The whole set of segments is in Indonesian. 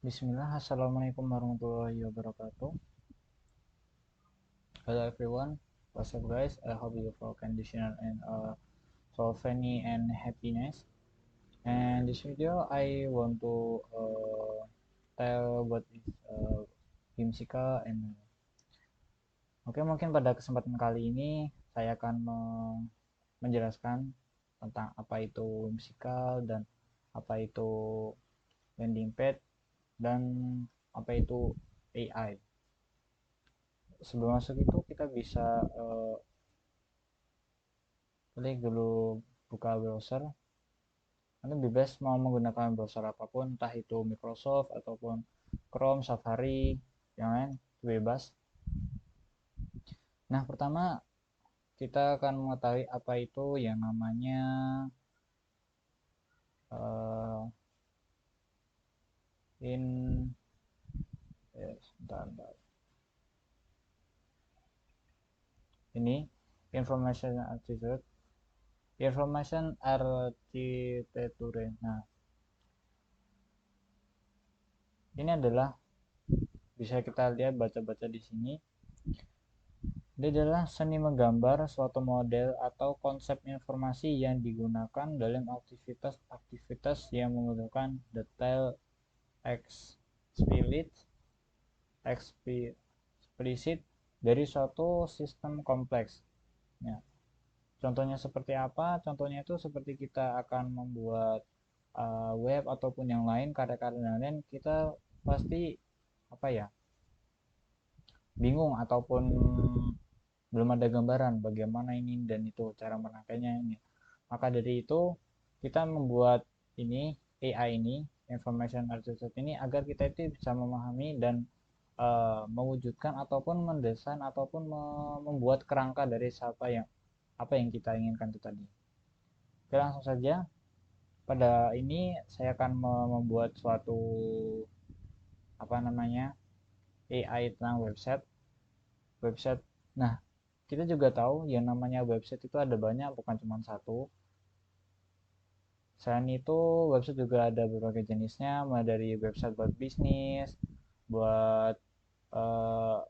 Bismillah, Assalamualaikum warahmatullahi wabarakatuh. Hello everyone, what's up guys? I hope you all conditioner and so funny and happiness. And this video I want to tell what is whimsical and Oke, mungkin pada kesempatan kali ini saya akan menjelaskan tentang apa itu whimsical dan apa itu landing pad dan apa itu AI. Sebelum masuk itu kita bisa klik dulu buka browser. Anda bebas mau menggunakan browser apapun, entah itu Microsoft ataupun Chrome, Safari, yang lain bebas. Nah, pertama kita akan mengetahui apa itu yang namanya uh, in bentar, bentar. Ini information architecture, information architecture. Nah, ini adalah bisa kita lihat baca-baca di sini. Dia adalah seni menggambar suatu model atau konsep informasi yang digunakan dalam aktivitas-aktivitas yang membutuhkan detail explicit, eksplisit dari suatu sistem kompleks. Ya. Contohnya seperti apa? Contohnya itu seperti kita akan membuat web ataupun yang lain, karya-karya lain, kita pasti apa ya, bingung ataupun belum ada gambaran bagaimana ini dan itu cara merangkainya ini. Maka dari itu kita membuat ini AI ini, information architect ini, agar kita itu bisa memahami dan mewujudkan ataupun mendesain ataupun membuat kerangka dari apa yang kita inginkan itu tadi. Oke, langsung saja. Pada ini saya akan membuat suatu apa namanya AI tentang website. Nah, kita juga tahu yang namanya website itu ada banyak, bukan cuma satu. Selain itu, website juga ada berbagai jenisnya, mulai dari website buat bisnis, buat uh,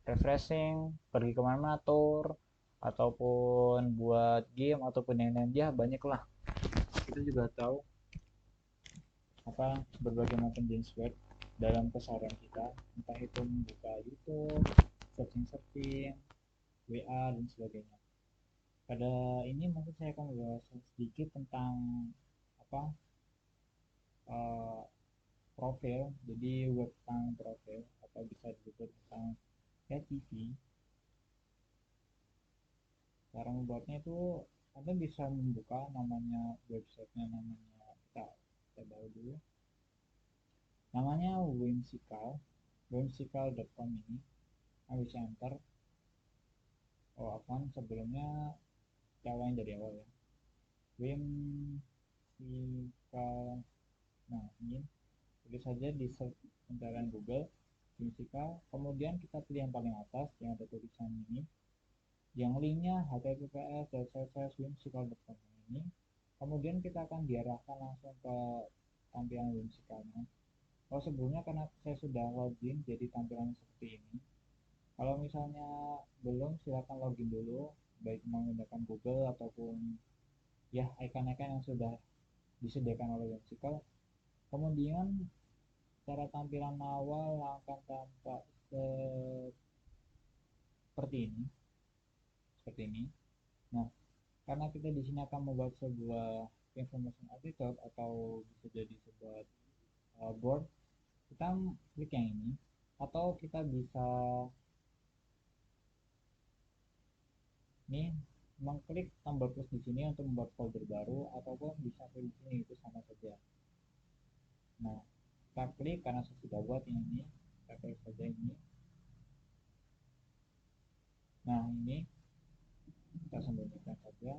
refreshing, pergi kemana tour, ataupun buat game ataupun yang lain, ya banyak lah. Kita juga tahu apa berbagai macam jenis web dalam keseharian kita, entah itu membuka YouTube, searching, WA dan sebagainya. Pada ini mungkin saya akan membahas sedikit tentang apa uh, profil, jadi web tentang profil atau bisa disebut tentang TV. Cara membuatnya itu Anda bisa membuka namanya websitenya, namanya kita baru dulu, namanya whimsical.com. Ini Anda bisa enter. Oh, akan sebelumnya kita ulangi dari awal ya. Whimsical. Nah, ini tulis saja di search pencarian Google whimsical, kemudian kita pilih yang paling atas yang ada tulisan ini, yang linknya https://whimsical.com ini. Kemudian kita akan diarahkan langsung ke tampilan whimsicalnya. Oh, sebelumnya karena saya sudah login, jadi tampilan seperti ini. Kalau misalnya belum, silakan login dulu, baik menggunakan Google ataupun ya icon-icon yang sudah disediakan oleh whimsical. Kemudian cara tampilan awal akan tampak seperti ini. Nah, karena kita di sini akan membuat sebuah information article atau bisa jadi sebuah board, kita klik yang ini, atau kita bisa nih mengklik tombol plus di sini untuk membuat folder baru, ataupun bisa klik di sini, itu sama saja. Nah, kita klik karena saya sudah buat ini, kita klik saja ini. Nah, ini kita sembunyikan saja.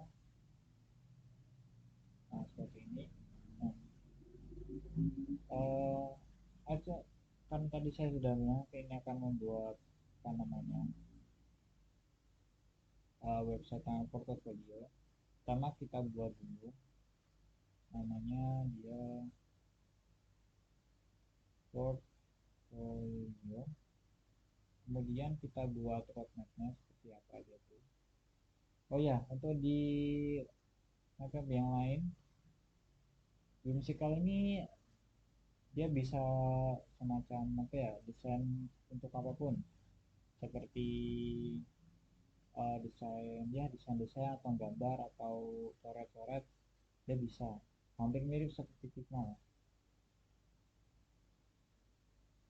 Nah, seperti ini. Nah, eh, aja kan tadi saya sudah bilang ini akan membuat apa namanya website yang portofolio. Pertama kita buat dulu namanya dia kemudian kita buat roadmapnya seperti apa aja tuh. Oh ya, untuk di roadmap yang lain, whimsical ini dia bisa semacam apa ya, desain untuk apapun, seperti desain atau gambar atau coret-coret, dia bisa hampir mirip seperti Figma.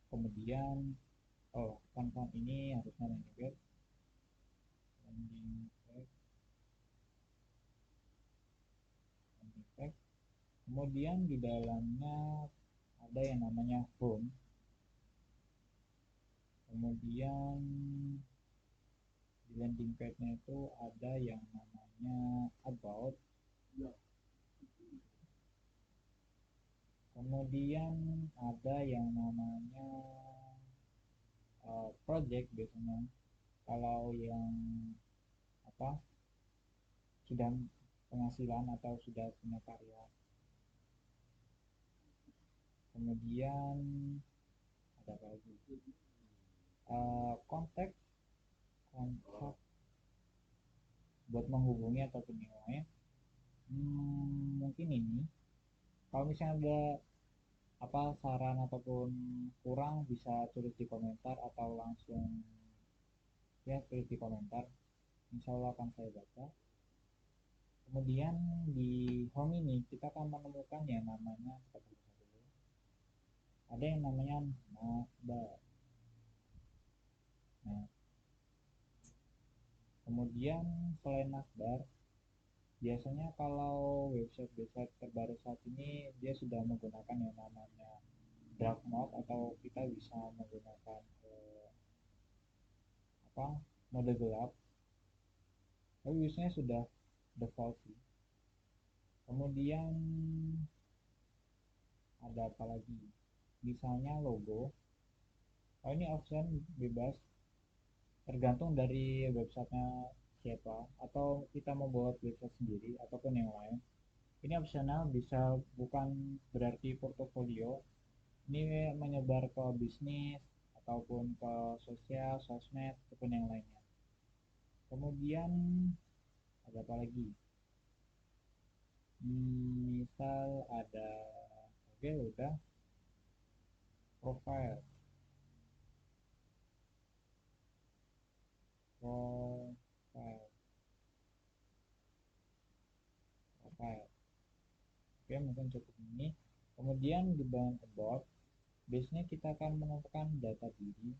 Kemudian kan ini harusnya landing page, landing page. Kemudian di dalamnya ada yang namanya home. Kemudian di landing page-nya itu ada yang namanya about. Kemudian ada yang namanya project biasanya. Kalau yang apa sudah penghasilan atau sudah punya karya. Kemudian ada apa lagi? Kontak kontak buat menghubungi ataupun yang lain. Mungkin ini kalau misalnya ada apa saran ataupun kurang bisa tulis di komentar atau langsung ya tulis di komentar, insya Allah akan saya baca. Kemudian di home ini kita akan menemukan yang namanya ada yang namanya navbar. Nah, kemudian selain navbar, biasanya kalau website-website terbaru saat ini dia sudah menggunakan yang namanya dark mode, atau kita bisa menggunakan apa mode gelap, tapi biasanya sudah default sih. Kemudian ada apa lagi, misalnya logo. Ini option bebas, tergantung dari websitenya siapa, atau kita mau buat website sendiri ataupun yang lain. Ini opsional, bisa bukan berarti portofolio. Ini menyebar ke bisnis ataupun ke sosial, sosmed ataupun yang lainnya. Kemudian ada apa lagi? Misal ada, oke udah, profile, profile, profile. Oke, mungkin cukup ini. Kemudian di bagian about, biasanya kita akan menemukan data diri,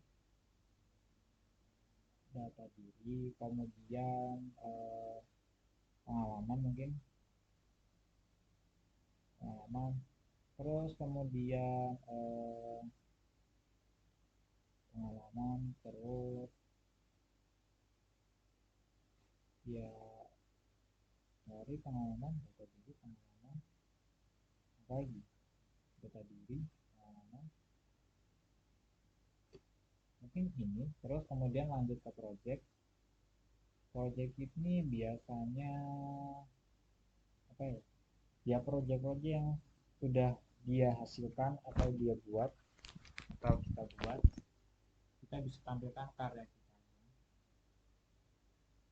kemudian pengalaman mungkin, pengalaman, terus kemudian pengalaman, terus ya dari pengalaman, data diri, pengalaman, apa lagi, data diri, pengalaman, mungkin ini. Terus kemudian lanjut ke project. Project ini biasanya apa ya, ya project-project yang sudah dia hasilkan atau dia buat atau kita buat, kita bisa tampilkan karya kita,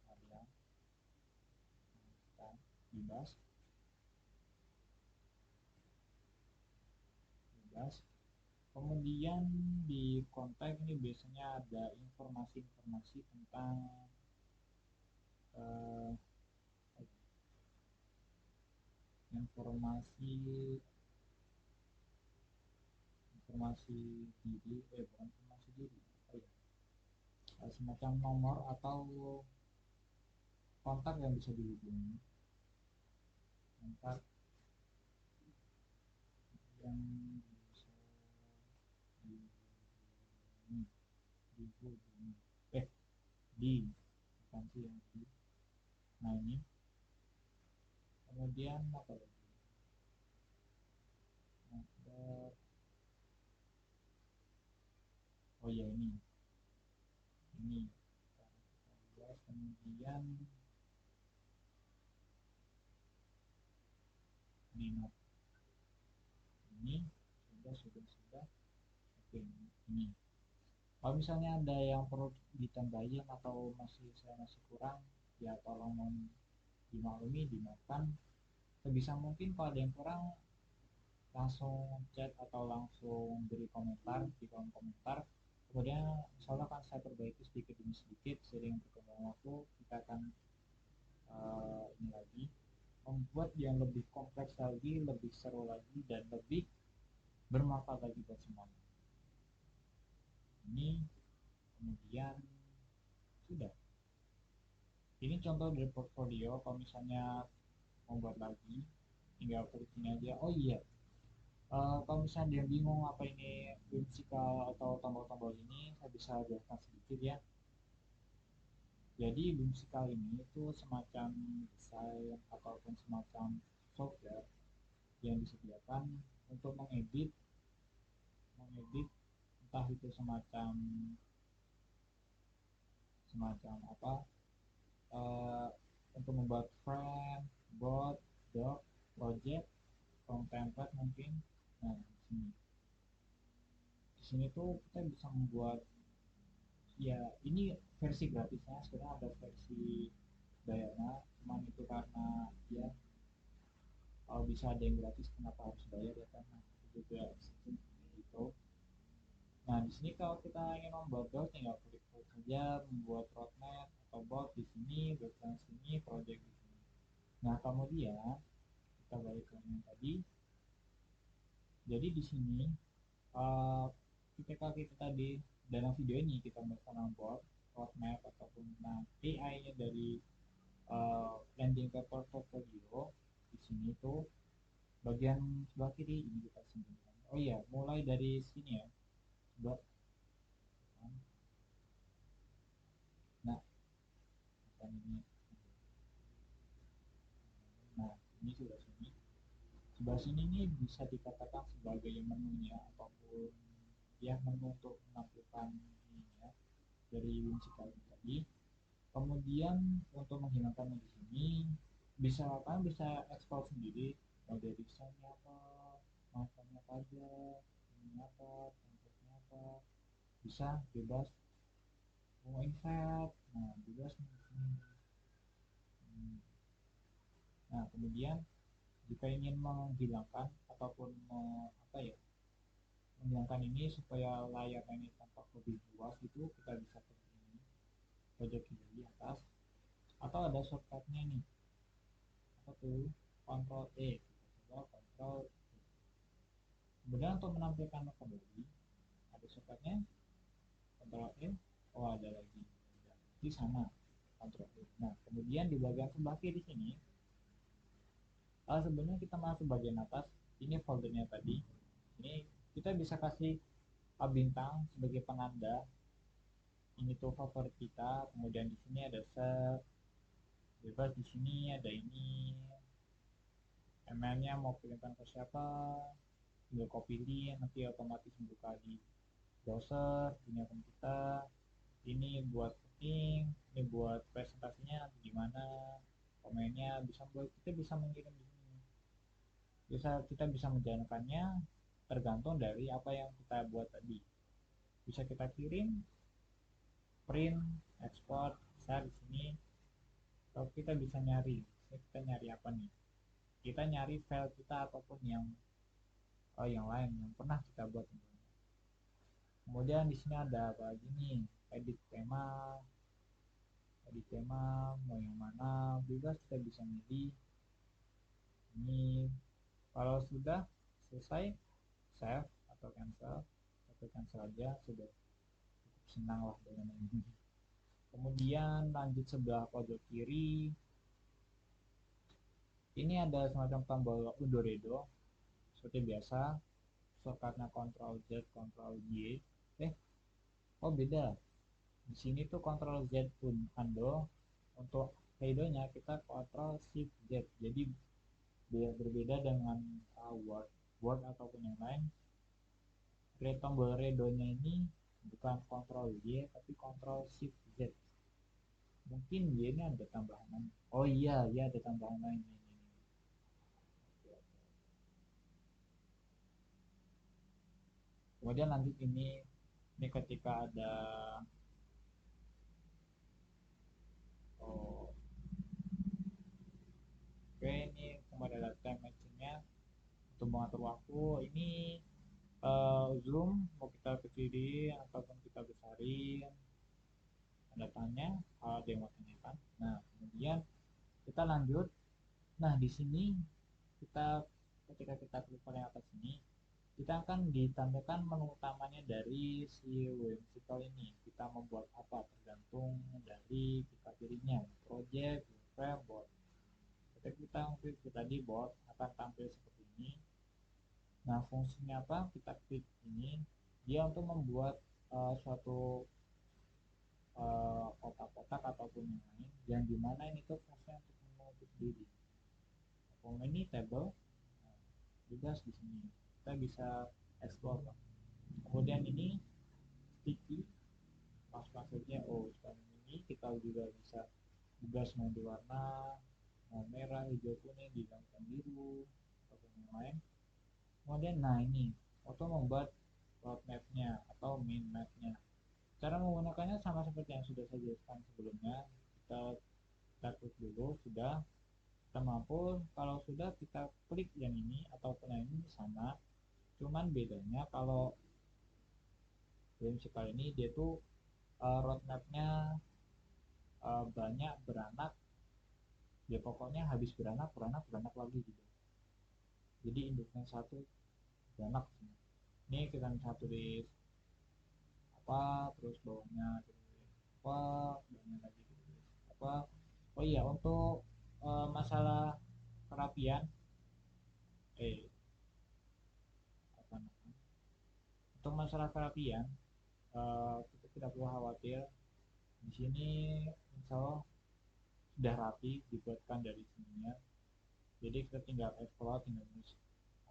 karya kita bebas, bebas. Kemudian di kontak ini biasanya ada informasi-informasi tentang eh, informasi informasi diri, bukan informasi diri, oh ya, semacam nomor atau kontak yang bisa dihubungi, kontak yang bisa dihubungi, dihubungi, di bukan sih yang di. Nah ini kemudian apa lagi, ada, oh ya ini kita bahas. Kemudian di note ini sudah oke ini. Kalau misalnya ada yang perlu ditambahin atau masih kurang, ya tolong dimaklumi, dimaafkan. Sebisa mungkin kalau ada yang kurang, langsung chat atau langsung beri komentar di kolom komentar. Kemudian insya Allah akan saya perbaiki sedikit demi sedikit sering berkembang waktu. Kita akan ini lagi membuat yang lebih kompleks lagi, lebih seru lagi, dan lebih bermanfaat lagi buat semuanya. Ini kemudian sudah. Ini contoh dari portfolio. Kalau misalnya mau buat lagi, tinggal klik ini aja. Oh iya, kalau misalnya dia bingung apa ini whimsical atau tombol-tombol ini, saya bisa jelaskan sedikit ya. Jadi whimsical ini itu semacam desain ataupun semacam software yang disediakan untuk mengedit entah itu semacam semacam apa, eh, untuk membuat frame, bot, doc, project, from template mungkin. Nah, di sini tuh kita bisa membuat, ya ini versi gratisnya, sebenarnya ada versi bayarnya, cuman itu karena ya kalau bisa ada yang gratis kenapa harus bayar ya kan, nah, itu juga itu. Nah di sini kalau kita ingin membuat bot tinggal klik saja membuat roadmap atau bot di sini, background sini, project di sini. Nah kemudian kita balik ke yang tadi. Jadi di sini uh, ketika kita tadi dalam video ini kita melakukan bot, roadmap ataupun tentang AI-nya dari landing paper portfolio. Di sini tuh bagian sebelah kiri ini kita sembunyikan. Oh iya, mulai dari sini ya. Sebelah. Nah, ini. Nah, ini sebelah sini. Sebelah sini ini bisa dikatakan sebagai menunya ataupun ya menu untuk menampilkan ini ya dari whimsical tadi. Kemudian untuk menghilangkannya di sini bisa apa? Bisa ekspor sendiri. Mau dari desainnya apa, macamnya apa aja, ini apa, template apa, bisa bebas mau invert. Nah, bebas nih. Nah, kemudian jika ingin menghilangkan ataupun apa ya, menghilangkan ini supaya layar ini tampak lebih luas itu kita bisa klik ini pojok kiri di atas, atau ada shortcutnya nih, apa tuh, Ctrl E, kita coba Ctrl E. Kemudian untuk menampilkan kembali ada shortcutnya Ctrl E. Oh ada lagi di sana Ctrl E. Nah kemudian di bagian sebelah kiri sini, sebenarnya kita masuk bagian atas, ini foldernya tadi. Ini kita bisa kasih bintang sebagai penanda ini tuh favorit kita. Kemudian di sini ada set, bebas di sini ada ini emailnya mau kirimkan ke siapa, tinggal copy link nanti otomatis membuka di browser punya akun kita. Ini buat booking, ini buat presentasinya gimana, komennya bisa buat, kita bisa mengirim di sini, kita bisa menjalankannya tergantung dari apa yang kita buat tadi. Bisa kita kirim, print, export, share di sini. Kalau kita bisa nyari, kita nyari apa nih, kita nyari file kita ataupun yang lain yang pernah kita buat. Kemudian di sini ada apa lagi nih, edit tema mau yang mana bebas, kita bisa milih ini. Kalau sudah selesai save atau cancel aja, sudah cukup senang lah dengan ini. Kemudian lanjut sebelah pojok kiri, ini ada semacam tombol undur redo seperti biasa, shortcutnya Ctrl Z, Ctrl Y. Oh beda, di sini tuh Ctrl Z pun undo, untuk redonya kita Ctrl Shift Z. Jadi berbeda dengan Word Word ataupun yang lain. Tombol redonya ini bukan Ctrl Y tapi Ctrl Shift Z. Mungkin Y ini ada tambahan. Oh iya, ya ada tambahan lain ini. Kemudian lanjut ini Ini ketika ada oh, oke, ini kembali ada time matchingnya untuk mengatur waktu. Ini zoom mau kita kecilin ataupun kita besarin, tanda tanya ada yang mau tanyakan. Nah, kemudian kita lanjut. Nah, di sini kita ketika kita klik paling atas ini, kita akan ditambahkan menu utamanya dari si whimsical ini. Kita membuat apa tergantung dari kita pilihnya, project, frame, board. Ketika kita klik tadi board akan tampil seperti ini. Nah, fungsinya apa? Kita klik ini, dia untuk membuat suatu kotak-kotak ataupun yang lain, yang dimana ini tuh fungsinya untuk menutup diri. Ini table, nah, bebas di sini. Kita bisa explore. Kemudian ini sticky, pas-pas saja. Oh, sekarang ini kita juga bisa bebas mau warna, mau merah, hijau, kuning, diganti biru, ataupun yang lain. Kemudian, nah ini, auto membuat roadmap-nya atau main map-nya. Cara menggunakannya sama seperti yang sudah saya jelaskan sebelumnya. Kita klik dulu, sudah. Kita mampu, kalau sudah kita klik yang ini ataupun yang ini sama. Cuman bedanya kalau prinsipal ini dia tuh roadmap-nya banyak beranak, ya pokoknya habis beranak beranak beranak lagi gitu. Jadi induknya satu beranak semua. Ini kita satu di apa, terus bawahnya apa, bawahnya lagi apa. Oh iya, untuk masalah kerapian apa namanya, untuk masalah kerapian kita tidak perlu khawatir. Di sini insya Allah sudah rapi dibuatkan dari sininya. Jadi kita tinggal explore, tinggal nulis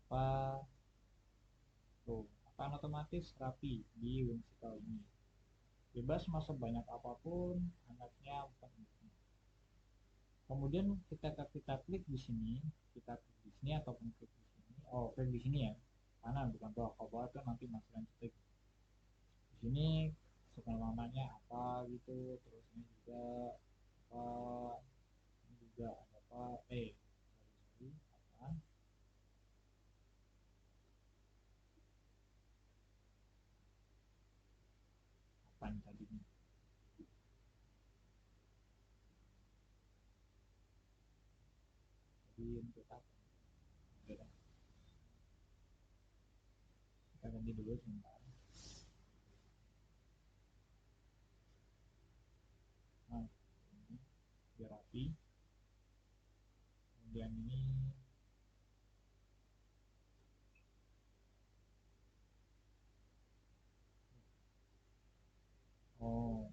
apa, tuh akan otomatis rapi di whimsical ini. Bebas masuk banyak apapun, anaknya bukan induknya. Kemudian kita klik di sini, kita klik di sini ataupun klik di sini. Oh, klik di sini ya, karena bukan bawah. Kalau bawah itu nanti masuk klik. Di sini suka namanya apa gitu, terus ini juga apa, ini juga ada apa, sorry, apa, apa tadi nih. Jadi untuk apa? Oke, kita ganti dulu sebentar. Nah, ini biar rapi. Kemudian ini, oh,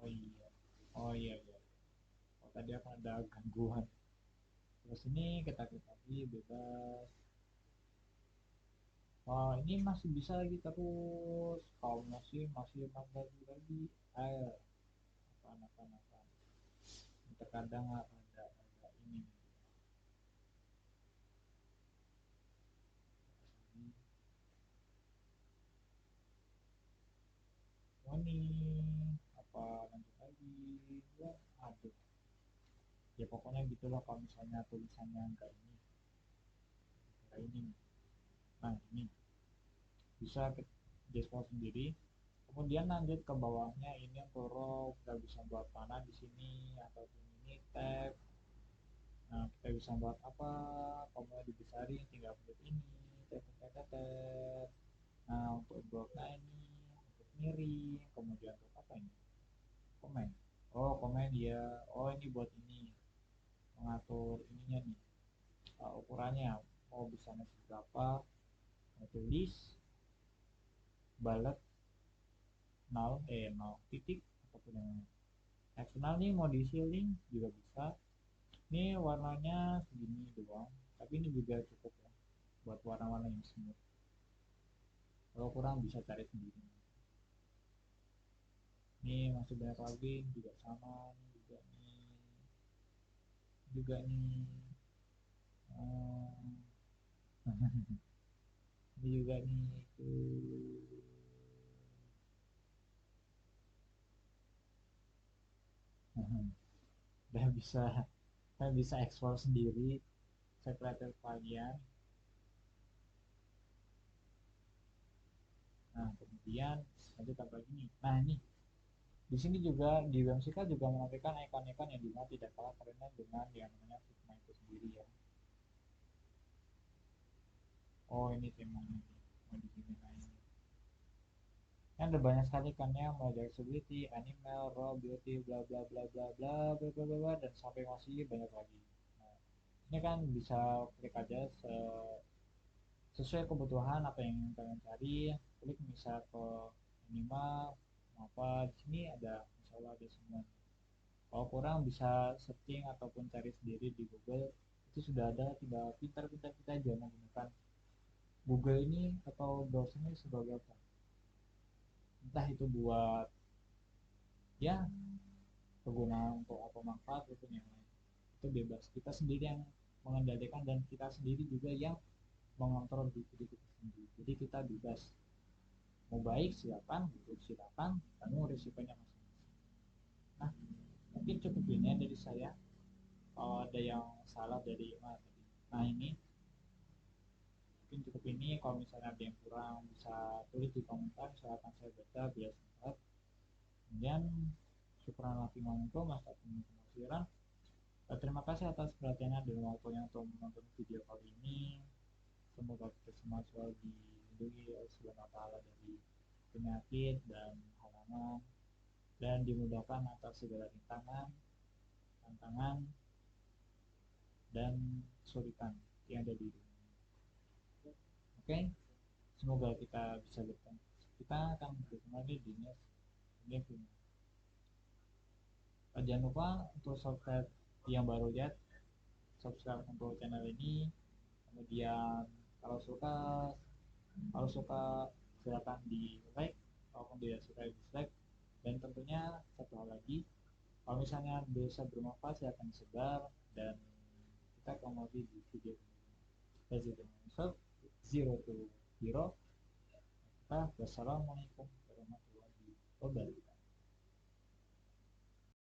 oh iya, oh iya iya. Oh, tadi akan ada gangguan. Terus ini kita klik lagi bebas. Oh, ini masih bisa lagi terus. Kalau masih masih lagi. Air, apa. Terkadang ada ini. Oh, ini apa lanjut lagi? Ya, aduh. Ya pokoknya gitulah kalau misalnya tulisannya enggak ini, kayak ini. Nah, ini bisa ke dashboard sendiri. Kemudian lanjut ke bawahnya, ini untuk row, kita bisa buat mana di sini ataupun ini tab. Nah, kita bisa buat apa, kalau mau dibesarin tinggal klik ini, tab. Nah, untuk bloknya ini untuk miring, kemudian untuk apa ini, komen. Oh, komen ya. Oh, ini buat ini mengatur ininya nih, ukurannya mau bisa berapa, mau tulis balet 0 0 titik ataupun yang eksternal nih mau di shielding juga bisa. Ini warnanya segini doang, tapi ini juga cukup ya buat warna-warna yang smooth. Kalau kurang bisa cari sendiri. Ini masih banyak lagi juga sama nih juga nih. Hmm, Ini juga nih tuh. Udah bisa, saya bisa ekspor sendiri separator kalian. Nah kemudian lanjut apa lagi nih, nah ini di sini juga di Whimsical juga menampilkan ikon-ikon yang dimana tidak kalah kerennya dengan yang namanya Figma itu sendiri ya. Oh ini temanya nih, mau di sini nah ini kan ada banyak sekali kan ya, mulai dari accessibility, animal, raw, beauty, bla bla bla bla bla bla bla bla bla, dan sampai masih banyak lagi. Nah, ini kan bisa klik aja sesuai kebutuhan apa yang ingin kalian cari, klik misal ke minimal apa di sini ada, misalnya ada semua. Kalau kurang bisa searching ataupun cari sendiri di Google, itu sudah ada, tinggal pintar-pintar kita aja menggunakan Google ini atau browser ini sebagai apa, entah itu buat ya kegunaan untuk apa manfaat itu yang lain, itu bebas kita sendiri yang mengendalikan dan kita sendiri juga yang mengontrol diri kita sendiri, jadi kita bebas mau baik silakan, buruk silakan, kamu risikonya masing-masing. Nah mungkin cukup ini ya dari saya, kalau ada yang salah dari mana tadi, nah ini mungkin cukup ini, kalau misalnya ada yang kurang bisa tulis di komentar, silakan saya baca biar sehat. Kemudian syukuran lagi ngomong mas pemasiran. Terima kasih atas perhatiannya dan waktunya untuk menonton video kali ini. Semoga kita semua selalu dilindungi oleh Subhanahu wa Ta'ala dari penyakit dan halangan, dan dimudahkan atas segala rintangan, tantangan, dan kesulitan yang ada di dunia. Oke, semoga kita bisa bertemu. Kita akan bertemu lagi di next video. Jangan lupa untuk subscribe yang baru ya, subscribe untuk channel ini. Kemudian kalau suka kalau suka silakan di like, kalau tidak suka di dislike. Dan tentunya satu hal lagi, kalau misalnya bisa bermanfaat silakan disebar, dan kita kembali di video berikutnya. So, zero to hero. Wassalamualaikum warahmatullahi wabarakatuh.